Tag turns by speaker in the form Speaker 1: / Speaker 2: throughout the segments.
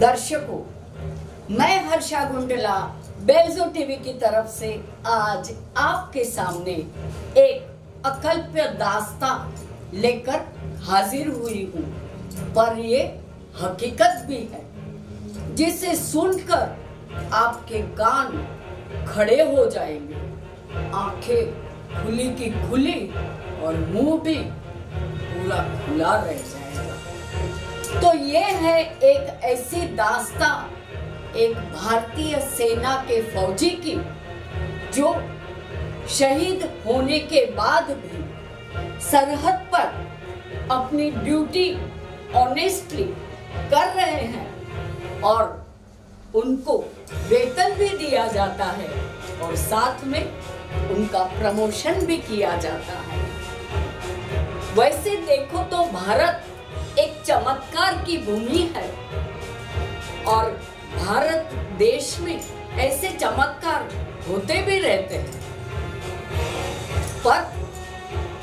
Speaker 1: दर्शकों, मैं हर्षा गुंडला बेल्जो टीवी की तरफ से आज आपके सामने एक अकल्प्य दास्तां लेकर हाजिर हुई हूँ, पर ये हकीकत भी है जिसे सुनकर आपके कान खड़े हो जाएंगे, आंखें खुली की खुली और मुंह भी पूरा खुला रह जाएगा। तो ये है एक ऐसी दास्तां एक भारतीय सेना के फौजी की, जो शहीद होने के बाद भी सरहद पर अपनी ड्यूटी ऑनेस्टली कर रहे हैं और उनको वेतन भी दिया जाता है और साथ में उनका प्रमोशन भी किया जाता है। वैसे देखो तो भारत एक चमत्कार की भूमि है और भारत देश में ऐसे चमत्कार होते भी रहते हैं, पर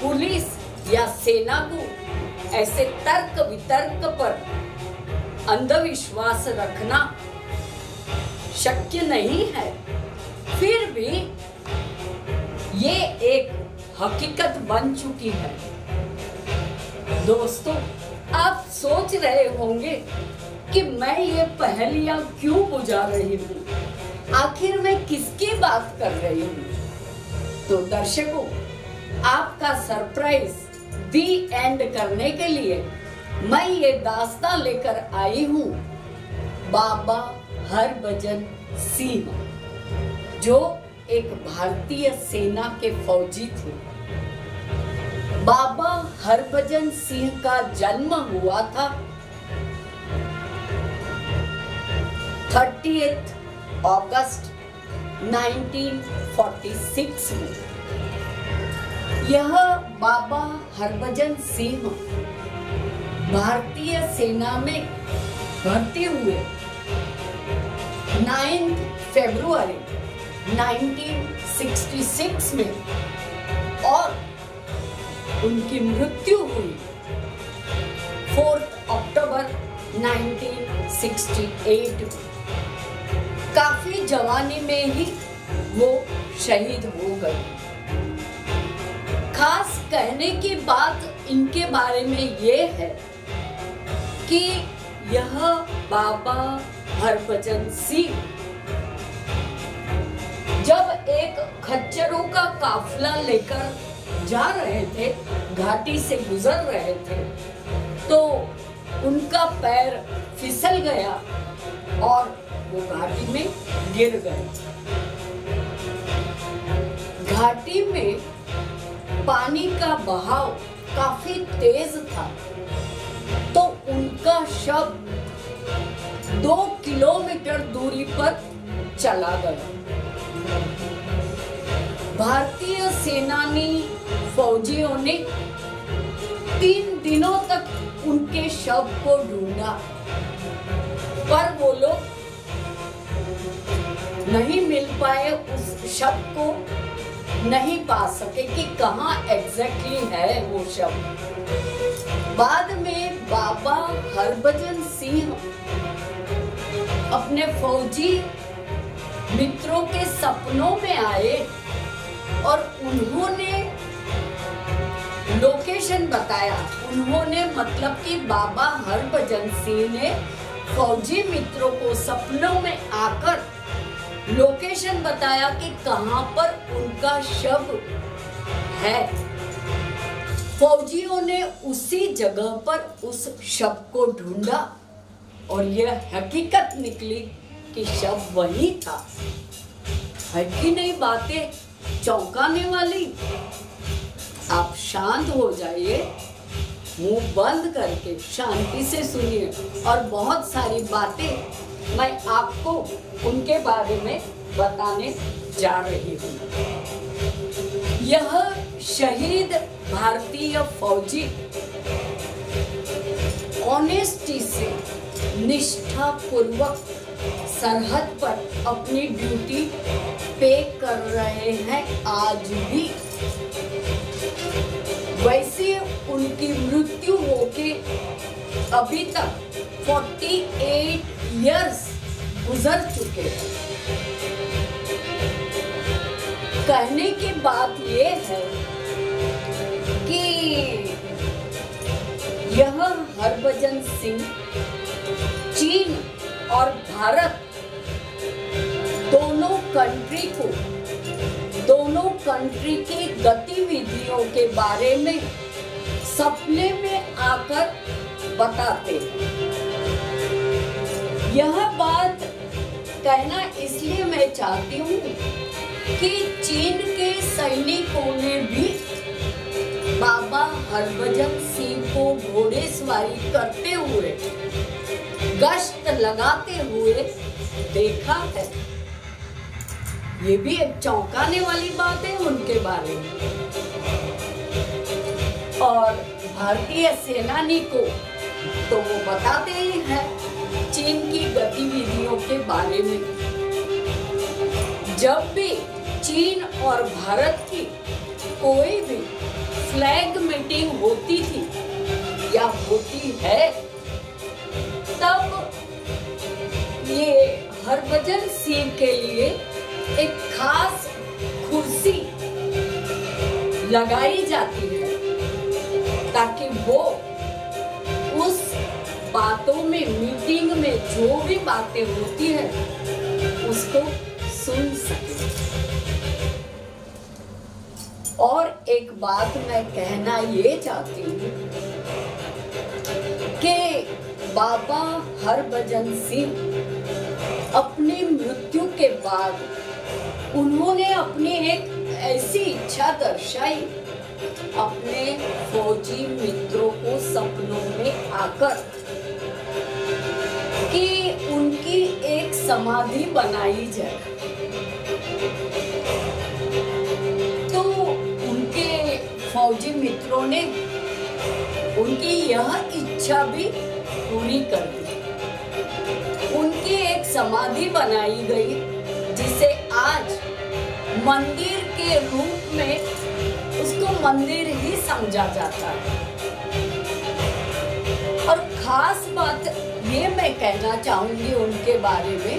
Speaker 1: पुलिस या सेना को ऐसे तर्क वितर्क पर अंधविश्वास रखना शक्य नहीं है। फिर भी ये एक हकीकत बन चुकी है। दोस्तों, आप सोच रहे होंगे कि मैं ये पहेलियां क्यों बुझा रही हूँ, आखिर मैं किसकी बात कर रही हूँ? तो दर्शकों, आपका सरप्राइज दी एंड करने के लिए मैं ये दास्तां लेकर आई हूँ बाबा हरभजन सिंह, जो एक भारतीय सेना के फौजी थे। बाबा हरभजन सिंह का जन्म हुआ था 30 अगस्त 1946 में। यह बाबा हरभजन सिंह भारतीय सेना में भर्ती हुए 9 फरवरी 1966 में और उनकी मृत्यु हुई 4 अक्टूबर 1968 में। काफी जवानी में ही वो शहीद हो गए। खास कहने की बात इनके बारे में ये है कि यह बाबा हरभजन सिंह जब एक खच्चरों का काफिला लेकर जा रहे थे, घाटी से गुजर रहे थे, तो उनका पैर फिसल गया और वो घाटी में गिर गए। घाटी में पानी का बहाव काफी तेज था, तो उनका शव 2 किलोमीटर दूरी पर चला गया। भारतीय सेनानी फौजियों ने 3 दिनों तक उनके शव को ढूंढा, पर वो लोग नहीं मिल पाए, उस शव को नहीं पा सके कि कहाँ एग्जैक्टली है वो शव। बाद में बाबा हरभजन सिंह अपने फौजी मित्रों के सपनों में आए और उन्होंने लोकेशन बताया। उन्होंने मतलब कि बाबा हरभजन सिंह ने फौजी मित्रों को सपनों में आकर लोकेशन बताया कि कहां पर उनका शव है। फौजियों ने उसी जगह पर उस शव को ढूंढा और यह हकीकत निकली कि शव वही था। है कि नहीं बातें चौंकाने वाली? आप शांत हो जाइए, मुंह बंद करके शांति से सुनिए और बहुत सारी बातें मैं आपको उनके बारे में बताने जा रही हूँ। यह शहीद भारतीय फौजी ऑनेस्टी से निष्ठा पूर्वक सरहद पर अपनी ड्यूटी पे कर रहे हैं आज भी। वैसे उनकी मृत्यु होके अभी तक 48 इयर्स गुजर चुके हैं। कहने की बात ये है कि यह हरभजन सिंह चीन और भारत दोनों कंट्री की गतिविधियों के बारे में सपने में आकर बताते। यह बात कहना इसलिए मैं चाहती हूँ कि चीन के सैनिकों ने भी बाबा हरभजन सिंह को घोड़ेसवारी करते हुए, गश्त लगाते हुए देखा है। ये भी एक चौंकाने वाली बात है उनके बारे में। और भारतीय सेनानी को तो वो बताते ही हैं चीन की गतिविधियों के बारे में। जब भी चीन और भारत की कोई भी फ्लैग मीटिंग होती थी या होती है, तब ये हरभजन सिंह के लिए एक खास कुर्सी लगाई जाती है ताकि वो उस बातों में, मीटिंग में जो भी बातें होती है उसको सुन सके। और एक बात मैं कहना ये चाहती हूँ कि बाबा हरभजन सिंह अपनी मृत्यु के बाद उन्होंने अपनी एक ऐसी इच्छा दर्शाई अपने फौजी मित्रों को सपनों में आकर कि उनकी एक समाधि बनाई जाए। तो उनके फौजी मित्रों ने उनकी यह इच्छा भी पूरी कर दी। उनकी एक समाधि बनाई गई जिसे आज मंदिर के रूप में, उसको मंदिर ही समझा जाता है। और खास बात ये मैं कहना चाहूंगी उनके बारे में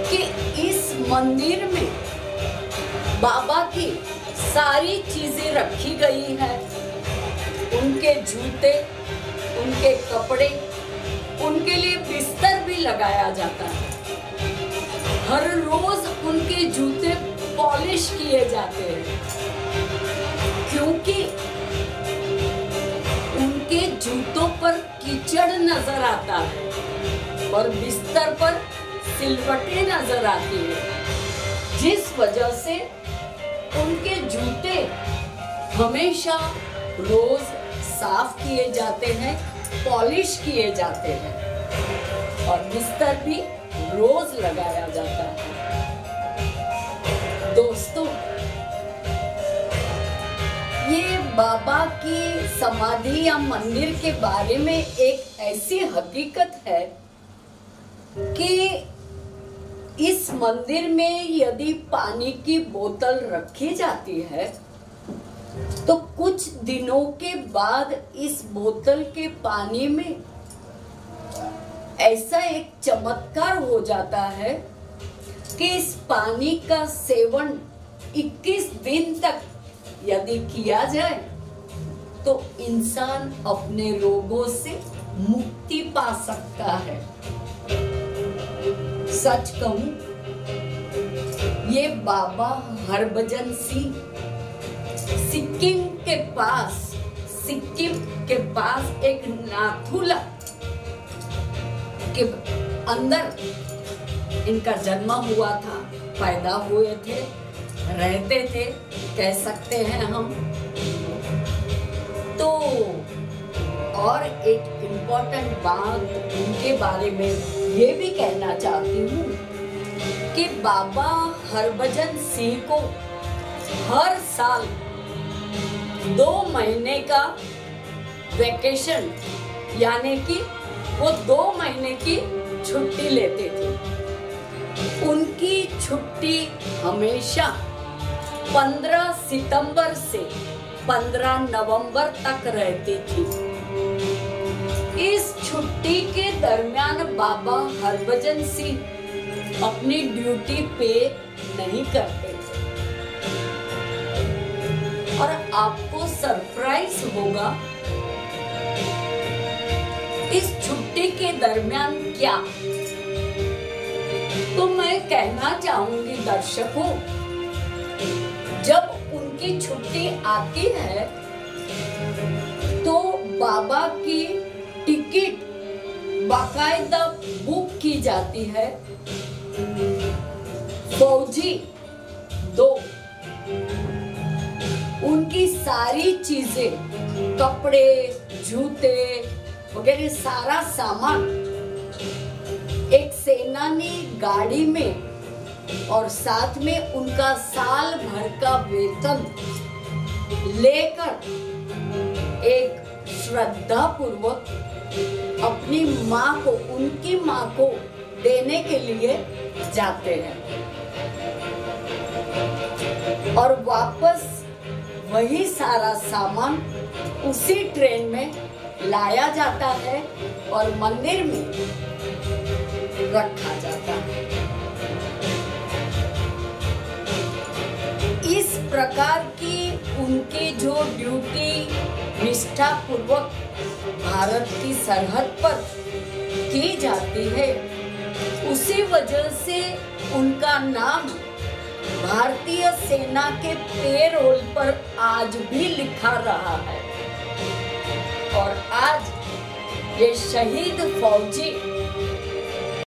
Speaker 1: कि इस मंदिर में बाबा की सारी चीजें रखी गई हैं। उनके जूते, उनके कपड़े, उनके लिए बिस्तर भी लगाया जाता है। हर रोज उनके जूते पॉलिश किए जाते हैं क्योंकि उनके जूतों पर कीचड़ नजर आता है और बिस्तर पर सिलवटें नजर आती है, जिस वजह से उनके जूते हमेशा रोज साफ किए जाते हैं, पॉलिश किए जाते हैं और बिस्तर भी रोज लगाया जाता है। दोस्तों, ये बाबा की समाधि या मंदिर के बारे में एक ऐसी हकीकत है कि इस मंदिर में यदि पानी की बोतल रखी जाती है तो कुछ दिनों के बाद इस बोतल के पानी में ऐसा एक चमत्कार हो जाता है कि इस पानी का सेवन 21 दिन तक यदि किया जाए तो इंसान अपने रोगों से मुक्ति पा सकता है। सच कहूं, ये बाबा हरभजन सिंह सिक्किम के पास एक नाथुला के अंदर इनका जन्म हुआ था, पैदा हुए थे, रहते थे, कह सकते हैं हम। तो और एक इम्पोर्टेंट बात उनके बारे में ये भी कहना चाहती हूँ कि बाबा हरभजन सिंह को हर साल 2 महीने का वैकेशन, यानी कि वो 2 महीने की छुट्टी लेते थे। उनकी छुट्टी हमेशा 15 सितंबर से 15 नवंबर तक रहती थी। इस छुट्टी के दरमियान बाबा हरभजन सिंह अपनी ड्यूटी पे नहीं करते थे। और आपको सरप्राइज होगा इस छुट्टी के दरमियान क्या। तो मैं कहना चाहूंगी दर्शकों, जब उनकी छुट्टी आती है तो बाबा की टिकट बाकायदा बुक की जाती है। फौजी 2 उनकी सारी चीजें, कपड़े, जूते वगैरह सारा सामान एक सेनानी गाड़ी में और साथ में उनका साल भर का वेतन लेकर एक श्रद्धा पूर्वक अपनी माँ को, उनकी माँ को देने के लिए जाते हैं और वापस वही सारा सामान उसी ट्रेन में लाया जाता है और मंदिर में रखा जाता है। इस प्रकार की उनकी जो ड्यूटी निष्ठा पूर्वक भारत की सरहद पर की जाती है, उसी वजह से उनका नाम भारतीय सेना के पेरोल पर आज भी लिखा रहा है। और आज ये शहीद फौजी